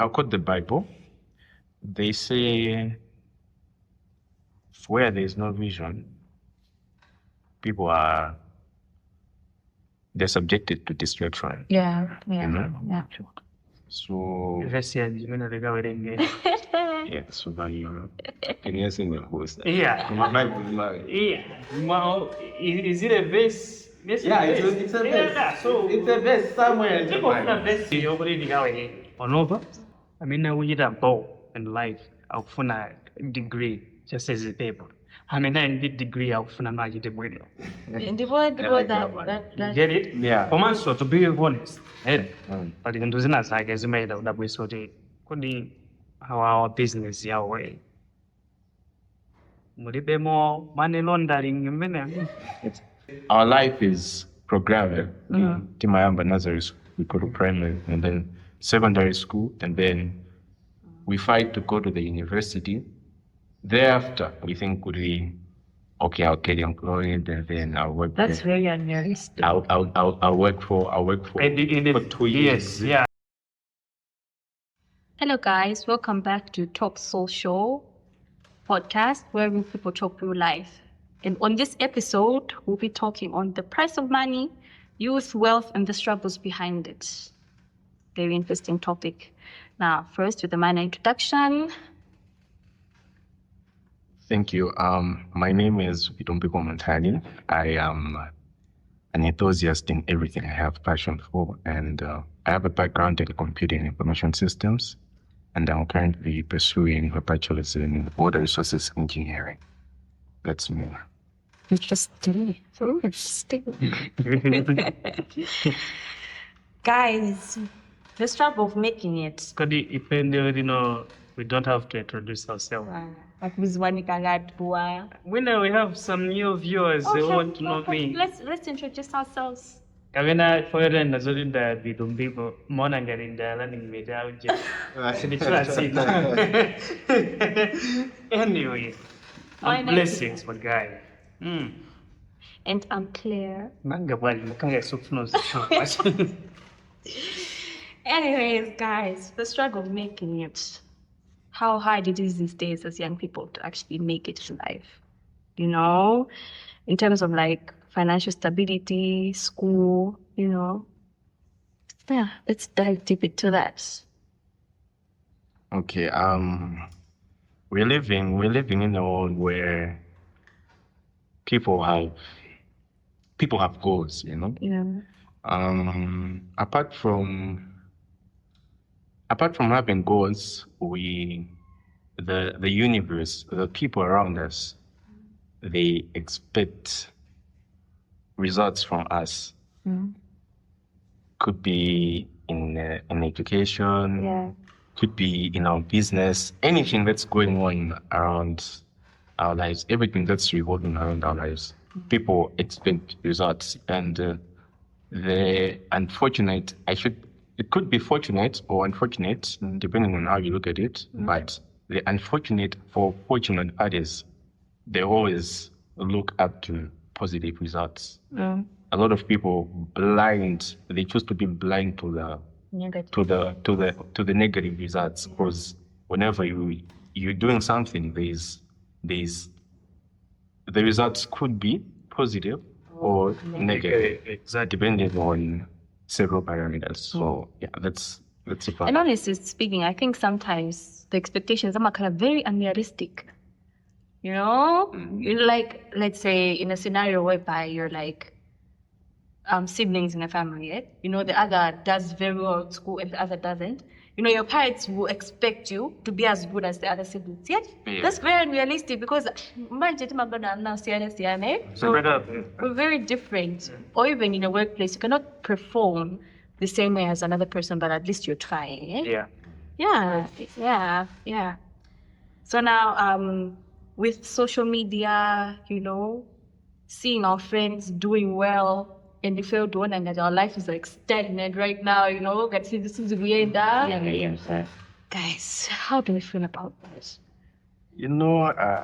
I'll quote the Bible. They say, where there's no vision, people they're subjected to distraction. Yeah. You know? Yeah. So Verse ya jimena lega werenge. yeah, so that can you sing the host? Yeah. My Bible is married. Is it a verse? Yes, Yeah, it's a verse. Yeah, so It's a verse somewhere in the people from Bible. verse yokuridi gawe onova. I mean, now we need a goal in life. Aufuna degree just as a paper. I mean, I did degree aufuna maji de bueno. That Get it? Yeah. For man, so to be honest, but in those nights, I guess made that we sort of could how our business your way. Mulibe more money laundering, Our life is programmed. Timayamba Nazareth School, we go to primary and then secondary school, and then we fight to go to the university. Thereafter, we think okay, I'll get employed and then I'll work. That's very unrealistic. I'll work for 2 years. Yes, yeah. Hello, guys. Welcome back to Talk Soul Show podcast, where we people talk through life. And on this episode, we'll be talking on the price of money, youth, wealth, and the struggles behind it. Very interesting topic. Now, first with the minor introduction. Thank you. My name is Itumbiko Montani. I am an enthusiast in everything I have passion for, and I have a background in computing and information systems, and I'm currently pursuing a bachelor's in water resources engineering. That's me. Interesting. Guys, the struggle of making it. Could it we don't have to introduce ourselves. We know we have some new viewers who want to know me. Let's introduce ourselves. Kavena foyere nazolinda bitumbipo mona ngalinda learning media uje. Anyway, I'm blessings my guy. And I'm Claire. Manga bwali mukanga sufuna zisho. Anyways, guys, the struggle of making it. How hard it is these days as young people to actually make it in life. You know, in terms of like financial stability, school, you know. Yeah, let's dive deep into that. Okay. We're living in a world where people have goals, you know. Yeah. Apart from having goals, the universe, the people around us, they expect results from us. Could be in education, Yeah. could be in our business, anything that's going on around our lives, everything that's revolving around our lives. People expect results, and the unfortunate, it could be fortunate or unfortunate, depending on how you look at it, but the unfortunate for fortunate others, they always look up to positive results. A lot of people they choose to be blind to the negative results, because whenever you're doing something, the results could be positive or negative, Exactly. depending on several parameters. So yeah, that's a fact. And honestly speaking, I think sometimes the expectations are kind of very unrealistic. You know? You're like, let's say in a scenario whereby you're like siblings in a family, right? You know, the other does very well at school and the other doesn't. You know, your parents will expect you to be as good as the other siblings. Yet, that's very unrealistic because so we're very different. Or even in a workplace, you cannot perform the same way as another person, but at least you're trying. Eh? Yeah. So now, with social media, you know, seeing our friends doing well, and we feel doing and that our life is like stagnant right now, you know, this is the end. Yeah. Guys, how do we feel about this? You know, I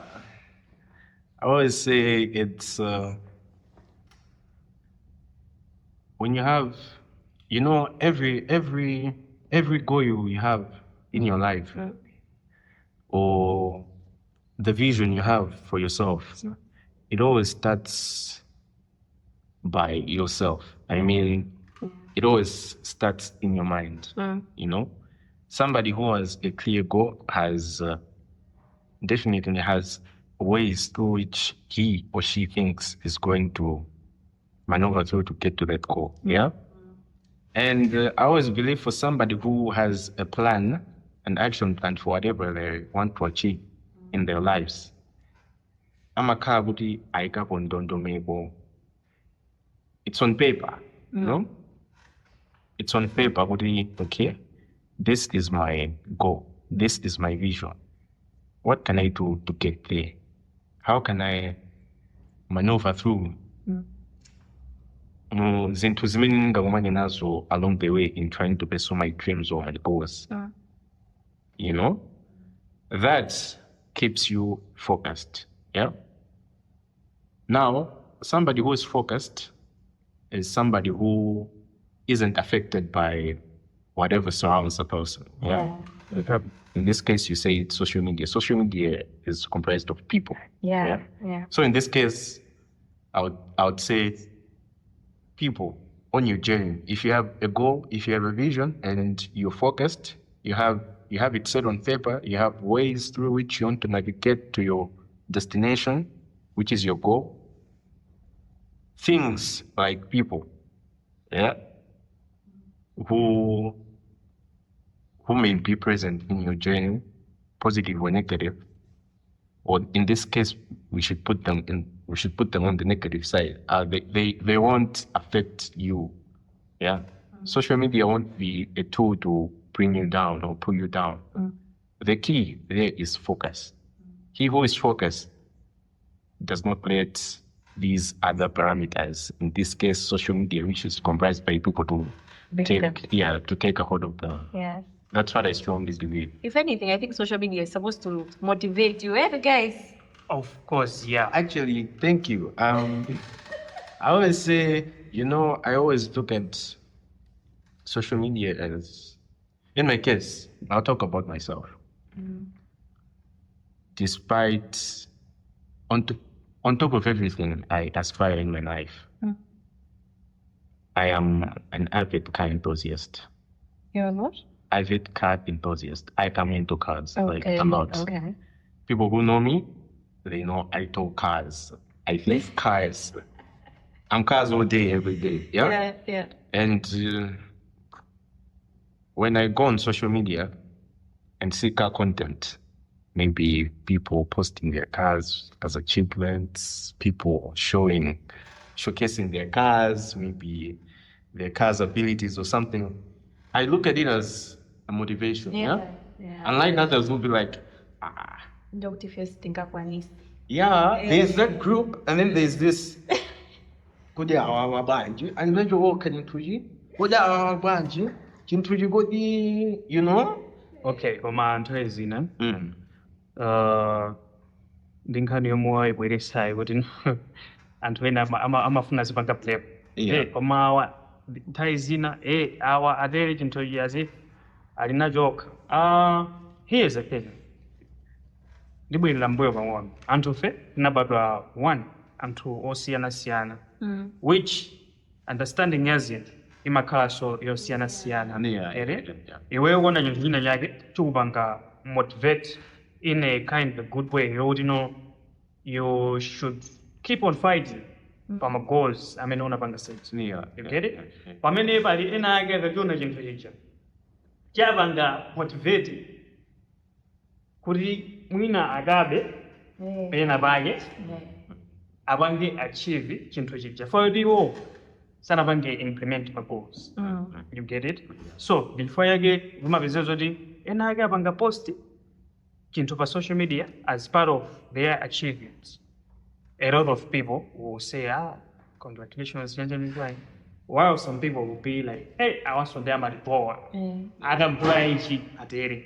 always say it's when you have, you know, every goal you have, in your life, or the vision you have for yourself, it always starts by yourself. I mean, it always starts in your mind. You know, somebody who has a clear goal has definitely has ways through which he or she thinks is going to maneuver through to get to that goal. Yeah. And I always believe for somebody who has a plan, an action plan for whatever they want to achieve in their lives, amakhala kuti ayikapo ndondomeko. It's on paper, no? It's on paper kuti, okay, this is my goal, this is my vision. What can I do to get there? How can I maneuver through zinthu zimene ndingakumane nazo along the way in trying to pursue my dreams or my goals? You know, that keeps you focused. Yeah. Now, somebody who is focused is somebody who isn't affected by whatever surrounds the person. Yeah. In this case, you say it's social media. Social media is comprised of people. Yeah. So in this case, I would say people on your journey. If you have a goal, if you have a vision, and you're focused, you have it set on paper, you have ways through which you want to navigate to your destination, which is your goal. Things like people, yeah, who may be present in your journey, positive or negative, or in this case, we should put them on the negative side. They won't affect you. Yeah. Social media won't be a tool to bring you down or pull you down. The key there is focus. He who is focused does not let these other parameters, in this case, social media, which is comprised by people to take a hold of the. Yeah. That's what I strongly believe. If anything, I think social media is supposed to motivate you. Hey, guys. Of course, yeah. Actually, thank you. I always say, I always look at social media as, in my case, I'll talk about myself. Despite, on top of everything I aspire in my life, I am an avid car enthusiast. You're what? Avid car enthusiast. I come into cars a lot. Okay. People who know me, they know I talk cars. I think cars. I'm cars all day, every day. Yeah. Yeah. And when I go on social media and see car content, maybe people posting their cars as achievements, people showcasing their cars, maybe their cars' abilities or something, I look at it as a motivation. Yeah. Unlike others who will be like, there's that group, and then there's this. And when you walk into Okay, koma anthu ezina ndi nkhani yomwe ibweretsayi kuti anthu ena amafuna zipanga play. Koma awa nthawi zina awa atere chinthu ichi as if ali nachoka. Here's the thing. Ndibwerera mbuyo pang'ono. Anthu fe tinabadwa one, anthu osiyanasiyana, which understanding yazini imakhala so yosiyanasiyana. Iwe uwona chinthu china chake chikupanga motivate in a kind of good way. You should keep on fighting for my goals. I mean, unapanga sense. You get it? Pamene pali ena ake akachiona chinthu chicha chavanga motivate kuti mwina akabe pena pake apange achieve chinthu chicha for iwo sanapange implement my goals. You get it? So before yake vumapezera zoti ena ake apanga post chinthu pa social media as part of their achievements. A lot of people will say, congratulations, while some people will be like, hey, I want to do my report. Other branch atere.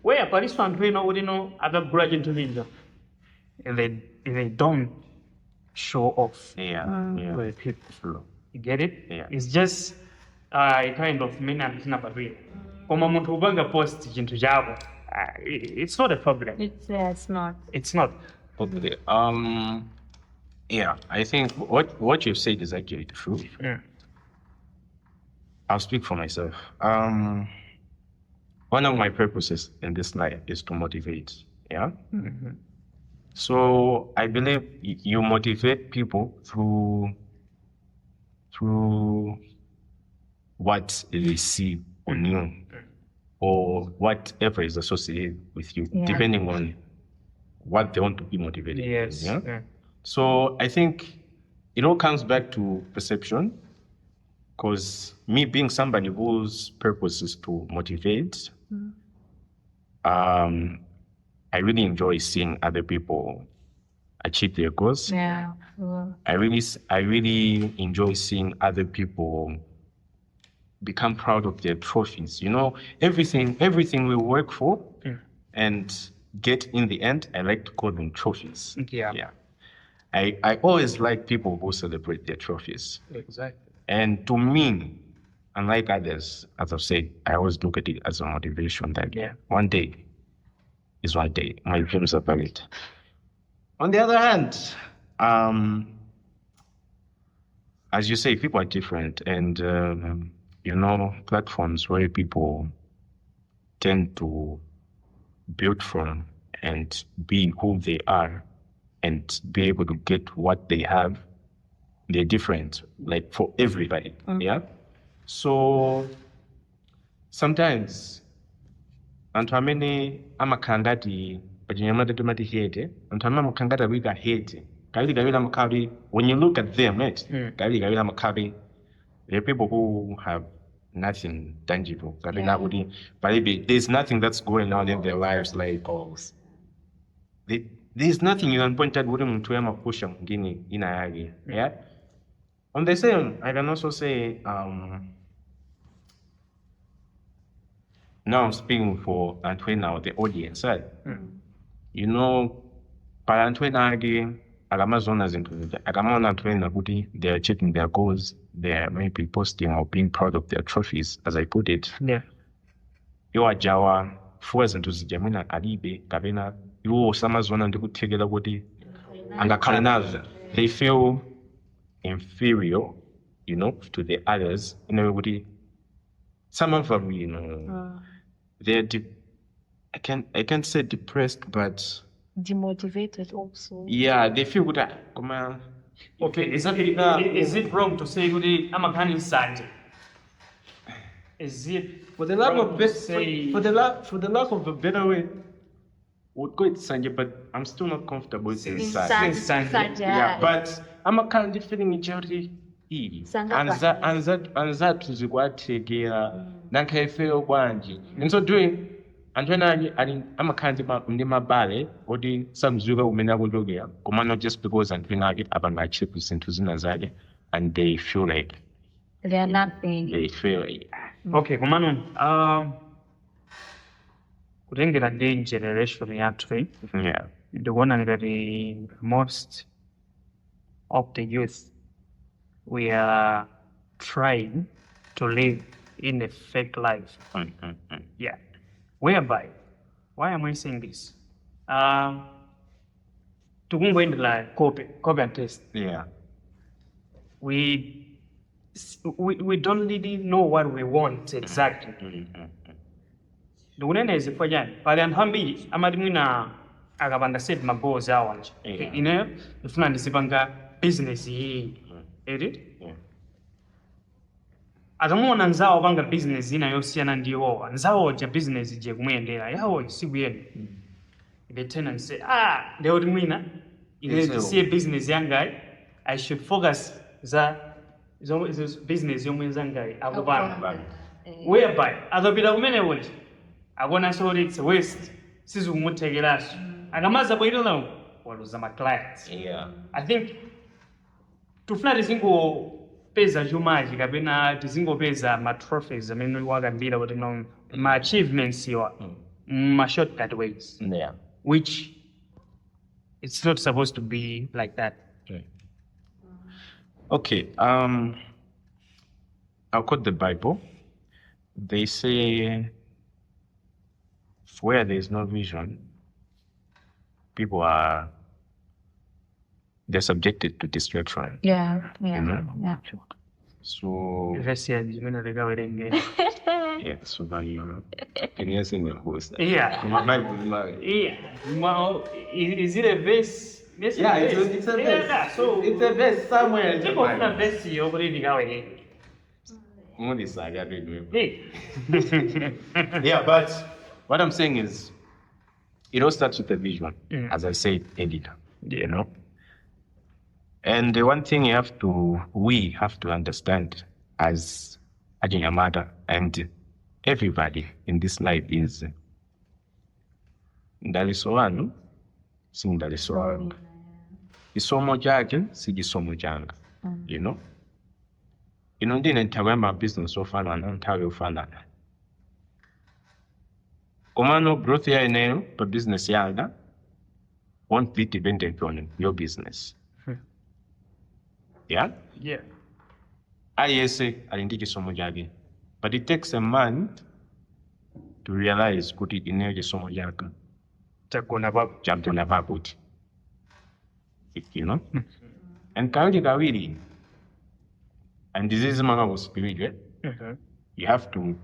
Where police fan other branch into the and they don't show off. Yeah. Where people. You get it? Yeah. It's just kind of mene antinapatwira koma munthu upanga post chinthu chako it's not a problem. It's not. It's not. Okay. Yeah, I think what you've said is actually true. Mm. I'll speak for myself. One of my purposes in this life is to motivate. Yeah. Mm-hmm. So I believe you motivate people through what they see on you or whatever is associated with you, Yeah. depending on what they want to be motivated. Yes. Yeah? Yeah. So I think it all comes back to perception, because me being somebody whose purpose is to motivate, I really enjoy seeing other people achieve their goals. Yeah. Well, I really enjoy seeing other people become proud of their trophies. You know, everything we work for and get in the end, I like to call them trophies. Yeah. Yeah. I always like people who celebrate their trophies. Exactly. And to me, unlike others, as I've said, I always look at it as a motivation that Yeah. one day is one day. My dreams are valid. On the other hand, as you say, people are different, and you know, platforms where people tend to build from and be who they are and be able to get what they have, they're different, like for everybody. Yeah. So sometimes anthu amene amakhala ngati pachinyamata timati hate, anthu amene amakhala ngati akuika hate, kawiri amakhala, when you look at them, right? Kawiri amakhala, there are people who have nothing tangible. But there's nothing that's going on in their lives, like there's nothing you can point at with them to push mwingine ina yake. Yeah. On the same, I can also say, now I'm speaking for Antoine now, the audience, right? You know, para Antoine age, agamazona zinto, agamona Antoine kuti they're achieving their goals, they're maybe posting or being proud of their trophies, as I put it. Yeah. Iwo ajawa fuwa zinto zijamwina alibe, kapena iwo samazona ndikuthekera kuti angakhale nazo. They feel inferior, you know, to the others. You know, kuti some of them, you know, they're I can't say depressed, but demotivated also. yeah, they feel good. Come on. Okay, is it wrong to say kuti amakhala nsanje? Is it For the lack wrong of to best, say for the lack of a better way, would go it's Sanje, but I'm still not comfortable with saying Sanje. Sanje. Yeah, but I'm a kind of feeling charity. Anzathu zikwathekera nankhayefeyo kwanji. And so doing Antwana amakhandi ndi mabale oti samzuka kumene akuchokera, koma not just because Antwana ake abangachipa zinthu zina zake and they feel like They are nothing. they feel okay, komano kutengera ndi generation yathu yeah. ndikuona ngati most of the youth we are trying to live in a fake life. Yeah. Whereby, why am I saying this? Tukungoendela copy and paste. Yeah. We don't really know what we want exactly. Ndikunena izifo chani pali anthu ambiri amati mwina akapanga set ma goals awo anje ineyo ndifuna ndizipanga business iyi eti akamuona nzawo apanga business ina yosiyana ndi iwowa nzawo ja business je kumuyendera yawo sikuyenda they turn and say ndewoti mwina siye business yangayi I should focus za business yomwe zangayi akupanga whereby akapita kumene kuti akona so it's a waste sizikumuthekeraso akamaza bwino waluza ma clients. Yeah. I think tufuna tizingopeza chumachi kapena tizingopeza ma trophies amene wakambira kuti no ma achievements iwa ma shortcut ways, Yeah. which it's not supposed to be like that. Okay. I'll quote the Bible. They say, where there is no vision, people they're subjected to distraction. Yeah, You know? yeah. So Verse ya jimena leka werenge. yeah, so that can you sing the host? Yeah. My Bible is like, Yeah. Well, is it a verse? Yes, yeah, it is. it's a Yeah, verse. so It's a verse somewhere in the people na Bible. verse yo buri leka werenge. Only saga read me. Hey. Yeah, but what I'm saying is, it all starts with a vision, as I said earlier, you know. And the one thing we have to understand as Ajinyamada and everybody in this life is ndalisowanu sindalisowanu. Isomo jage sigisomo janga, you know. Ndine ntagamba business ofanana ntawe ofanana. Komano growth ya eneo pa business yanga won't be dependent on your business. Yeah? Yeah. ISA alindiki somo jage. But it takes a man to realize kuti ineje somo jage. Takona babu. Jambo na babuti. You know? And kawili. And this is manga spiritual. You have to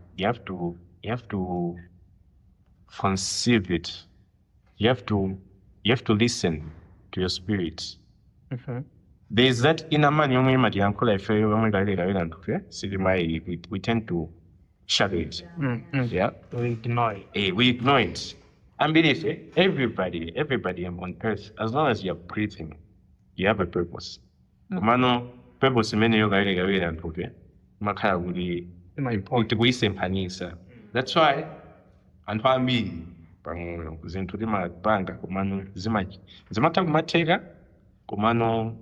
conceive it. You have to listen to your spirit. There is that inner man we tend to shadow it. Yeah. We ignore it. We ignore it. And believe everybody on earth, as long as you're breathing, you have a purpose. Mano purpose many yoga and makaya wuli utimpanisa. That's why and for me zintulima banga kumano zimata kumatega kumano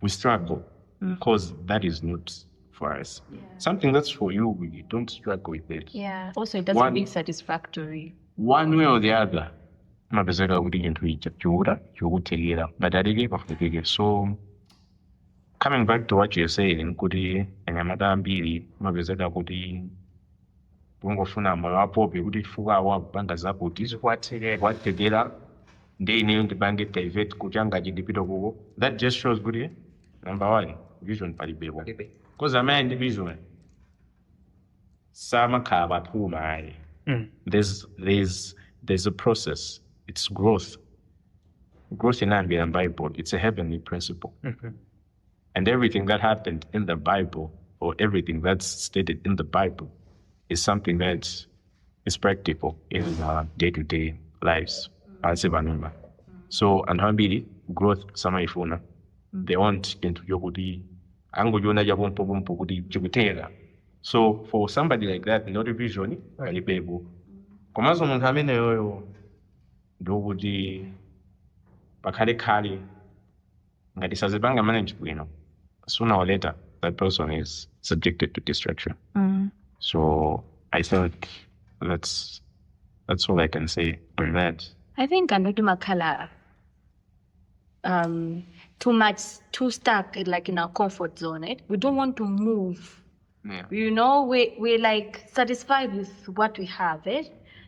we struggle because that is not for us. Something that's for you, we don't struggle with it. Yeah. Also, it doesn't be satisfactory. One way or the other, mabezeka kuti into ichura chokutekera but adeke. So coming back to what you're saying, kuti anyamata ambiri mabezeka kuti kungofuna mawapope kuti fuka awa banga zapo kwatekera ndine ndibange divert kuti angachindipita kuko. That just shows kuti number one, vision palibepo. Because amene ndi vision samakhala paphuma ayi. There's a process. It's growth. Growth in the Bible, it's a heavenly principle. And everything that happened in the Bible, or everything that's stated in the Bible, is something that is practical in our day-to-day lives. So, and how growth samaifuna, they want into yogudi, angujuna jabumpo kuti jibutera. So, for somebody like that, not a vision, palibebo. Komazo muntu amene yoyo ndokuti pakhale ngati sazipanga manage bwino, sooner or later that person is subjected to distraction. So I think that's all I can say on that. I think Andrew Makala too stuck like in our comfort zone. Right? We don't want to move. Yeah. We're like satisfied with what we have.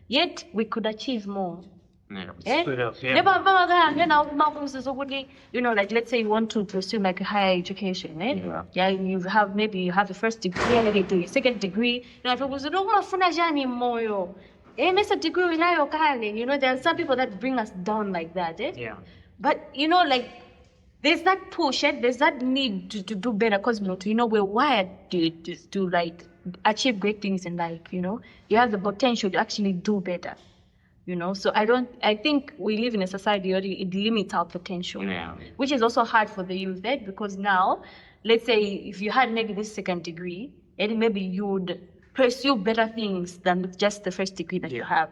Yet we could achieve more. Yeah. Like let's say you want to pursue like a higher education, Yeah, you have a first degree, second degree. If it was degree, there are some people that bring us down like that, Yeah. But like there's that push, there's that need to do better because we're wired to like achieve great things in life, You have the potential to actually do better. So I think we live in a society where it limits our potential, which is also hard for the youth, because now, let's say if you had maybe this second degree, and maybe you would pursue better things than with just the first degree that you have,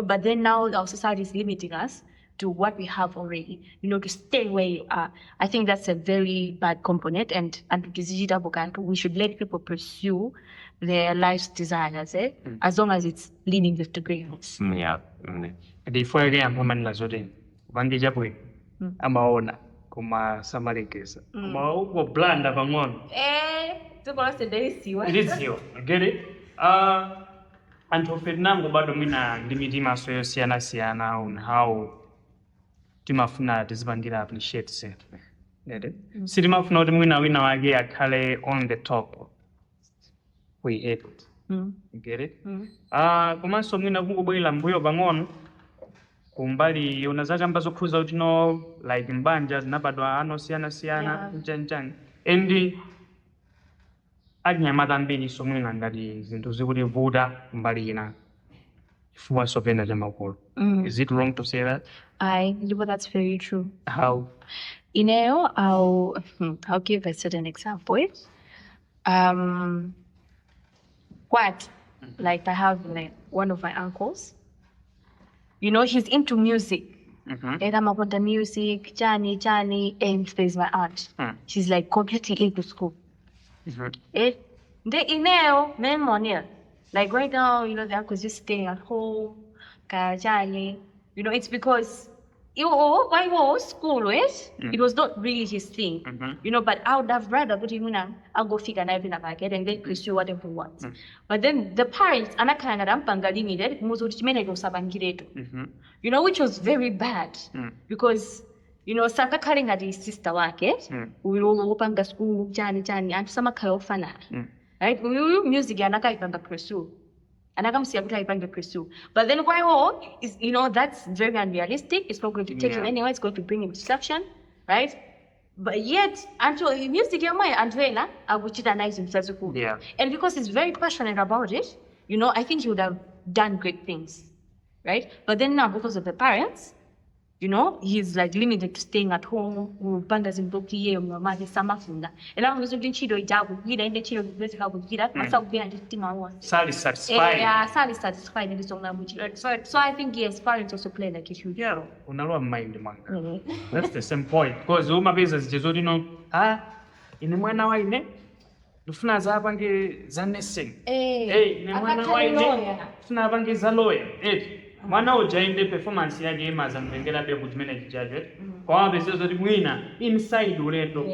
but then now our society is limiting us to what we have already, to stay where you are. I think that's a very bad component, and we should let people pursue their life's desires, as long as it's leading them to greatness. Yeah. Before again, woman la zote, vangi japwe, amaona, koma samalekeza koma uko blanda pang'ono dziko lonse ndalisiwa. ilidziwa get it anthu ofe tinango bado mwina ndi mitimaso yosiyanasiyana on how timafuna tizipangira appreciate zinthu get it sitimafuna kuti mwina wina wake akhale on the top we hate it get it komanso mwina kungobwera mbuyo pang'ono kumbali yona zakamba zokhuza kuti no like mbanja zinabadwa anosiyanasiyana mchanchani and anyamata ambiri somwina ngati zinthu zikutivuta kumbali ina chifukwa sopenda chamakolo. Is it wrong to say that? But that's very true. How? I'll give a certain example. Like I have one of my uncles. He's into music. And I'm about the music, Chani, and there's my aunt. She's like completely into school. Like right now, the uncle's just staying at home, Chani. It's because why was school, it was not really his thing. But I would have rather put him in I'll go figure an everything about it and then pursue whatever he wants. But then the parents, which was very bad. Because, Saka calling at his sister wake, we will open the school, Chani, and some kalofana. Right? Music, and pursue. And I come see a pursue. But then why is that's very unrealistic. It's not going to take him anywhere, it's going to bring him distraction, right? But yet until music Andrela, I would chitanize himself. Yeah. And because he's very passionate about it, I think he would have done great things. Right? But then now because of the parents, he's like limited to staying at home, bandas in Boki, Samafunda. And I was doing Chido Jabu, and the Chido Gira, myself behind the team I was. Sally satisfied. Yeah, Sally satisfied in this language. So I think yes, parents also play like it should. Yeah, unalwa mind man. That's the same point. Because uma business jezodi ine mwana wa ine ndifuna zapange za nursing. Ine mwana wa ine ndifuna apange za lawyer. Mwana ujainde performance yake imaza mtengera be kuti mene chichaje kwa besezo kuti mwina inside ulendo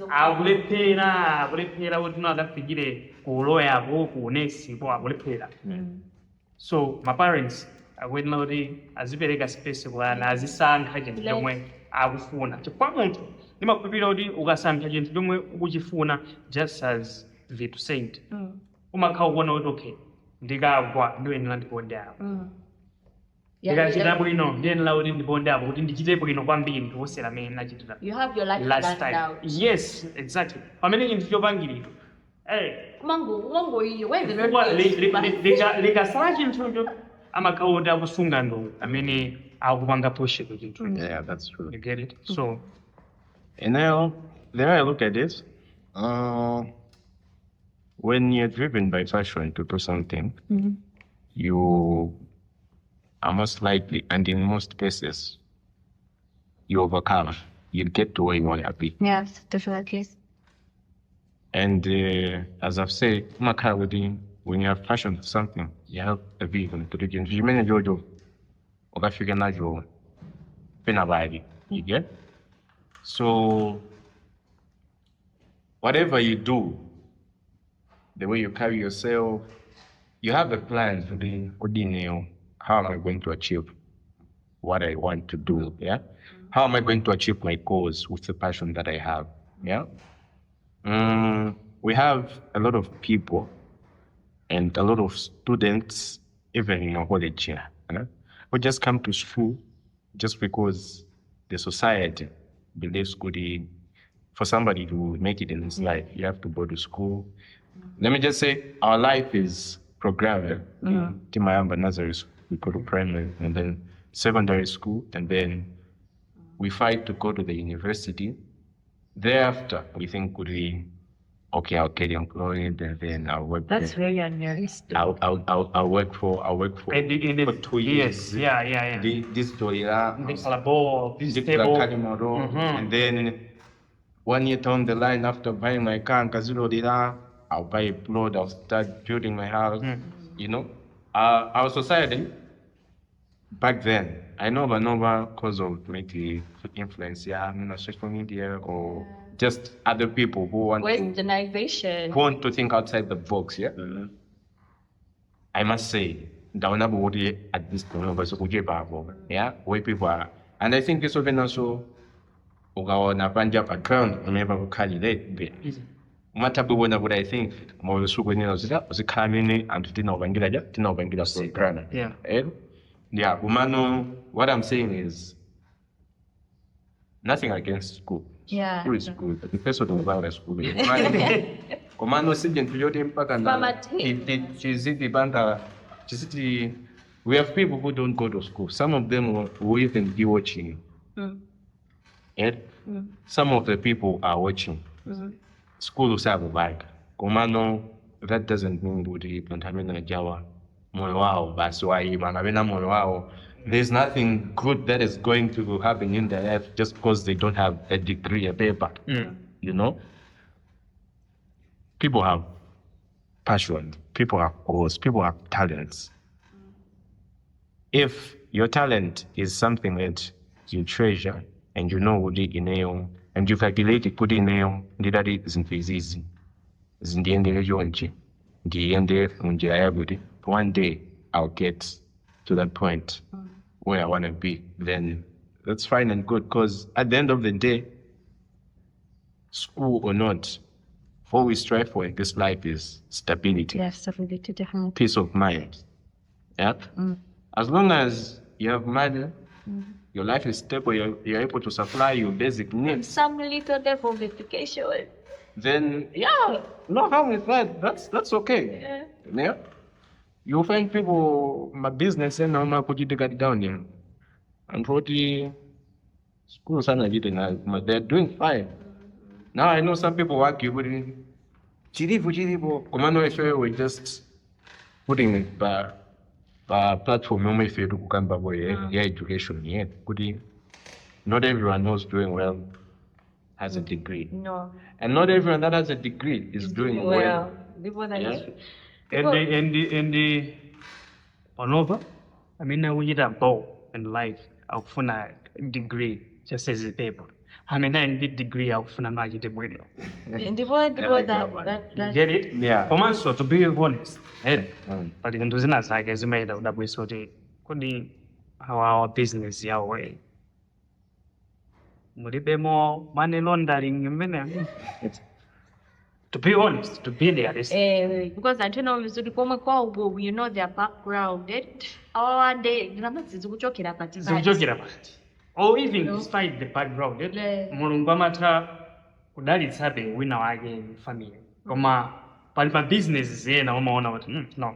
akulephera kuti akafigire ku lawyer ako ku nurse ko akulephera. So my parents akwena kuti azipereka space kwa ana azisankha chinthu chomwe akufuna chifukwa munthu ndimakhulupirira kuti ukasankha chinthu chomwe ukuchifuna just as Vitu said umakhala kuona kuti okay ndikagwa ndiyenera ndiponde apo ndikachita bwino ndiyenera kuti ndiponde apo kuti ndichite bwino kwambiri ndiwosera amene nachitira you have your life last planned time. out. Yes, exactly. Pamene chinthu chopangiridwa Mango iyo where the Lord likasala chinthucho amakhala kuti akusunga ndo amene akupanga push chinthu. Yeah, that's true. You get it? So And now, the way I look at this, when you're driven by passion to do something, you are most likely, and in most cases, you overcome. You get to where you want to be. Yes, definitely. And as I've said, when you have passion for something, you have a vision to do it. You may enjoy it. You get? So, whatever you do, the way you carry yourself, you have a plan to be, how am I going to achieve what I want to do, yeah? How am I going to achieve my goals with the passion that I have, yeah? We have a lot of people and a lot of students, even in our college here, who just come to school just because the society believes for somebody to make it in this life, you have to go to school. Let me just say, our life is programmed. Timayamba Nazareth School, we go to primary, and then secondary school, and then we fight to go to the university. Thereafter, we think okay, I'll get employed, and then I'll work. That's very unrealistic. I'll work for 2 years. Yeah. This Toyota, This table. and then 1 year down the line, after buying my car in Kazilo, I'll buy a plot, I'll start building my house. Our society back then, I know because of maybe influence, social media or just other people who want Westernization. to think outside the box, yeah. I must say, down at this point, yeah, where people are, and I think this will also ukaona panja background umeva kukhalile mathabubona what I think mawusuku nina uzikhamini and tinawubangira so Yeah. yeah umano what I'm saying is nothing against school. Yeah. School is good. The first one about school. Komano sijin tuyote mpaka na chizidi banga chizidi. We have people who don't go to school. Some of them will even be watching. Some of the people are watching. School will have a bag. Komano, that doesn't mean budi pantamina jawa moyo wao basi manabena moyo wao. There's nothing good that is going to happen in their life just because they don't have a degree, a paper. You know? People have passion, people have goals, people have talents. If your talent is something that you treasure and you know what it is, and you calculate it, put it in that it isn't easy. One day I'll get to that point where I want to be, then that's fine and good. Because at the end of the day, school or not, all we strive for in this life is stability, Yes, stability, definitely. peace of mind. Yeah. As long as you have money, your life is stable, you're able to supply your basic needs, Some little level of education. then yeah, no harm with that. That's okay. Yeah. You find people my business and I'm not put it down here. And probably schools are not they're doing fine. Now I know some people work you wouldn't chirivu. Commando if we just putting it platform if you come back yeah education yeah. Not everyone who's doing well has a degree. No. And not everyone that has a degree is doing well. Before that Yeah. is And the on over, I mean, now we need a goal in life of a degree just as a paper. I mean, I need degree of a magic degree. before that Get it? Yeah. Come so to be honest, but in those nights, I guess made out that we sort of could how our business your way. Would it be more money laundering? To be honest, to be realistic. because I don't know you know their background. One day ndinamadzidzikuchokera pati Zikuchokera pati. Or even despite the background, mulungu amatha kudalitsabe wina wake family. Koma pali pa business zena umaona kuti no.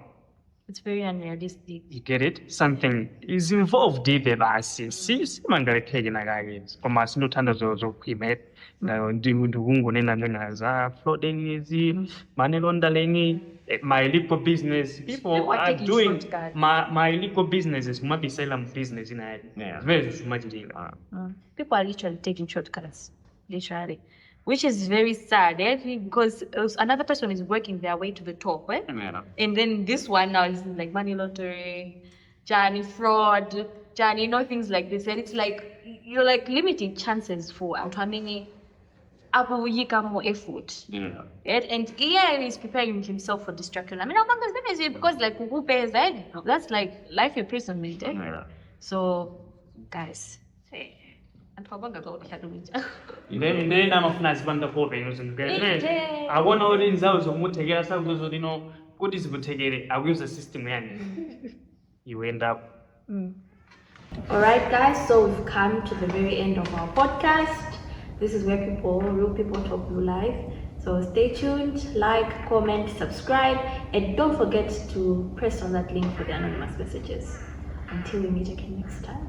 It's very unrealistic. You get it? Something is involved ibe basi. Simangalekheke nakake. Koma sinothanda zokhwima. Ndikungonena njena za flooding izi, money laundering, my illegal business. People are taking doing shortcuts. my illegal businesses. Might sell business in a very much. People are literally taking shortcuts, literally, which is very sad. Because another person is working their way to the top, and then this one now is like money laundering, Johnny fraud, Johnny, things like this, and it's like you're like limiting chances for Antoine. More effort. And he's preparing himself for destruction. I mean, how come because like who pays that? That's like life imprisonment. So, guys, and for Then amafuna zibanda kope awona uri nzawo zomuthekera sakuzo lino kuti zimuthekere akuyuza system yani you end up. Alright guys, so we've come to the very end of our podcast. This is where real people talk real life. So stay tuned, like, comment, subscribe, and don't forget to press on that link for the anonymous messages. Until we meet again next time.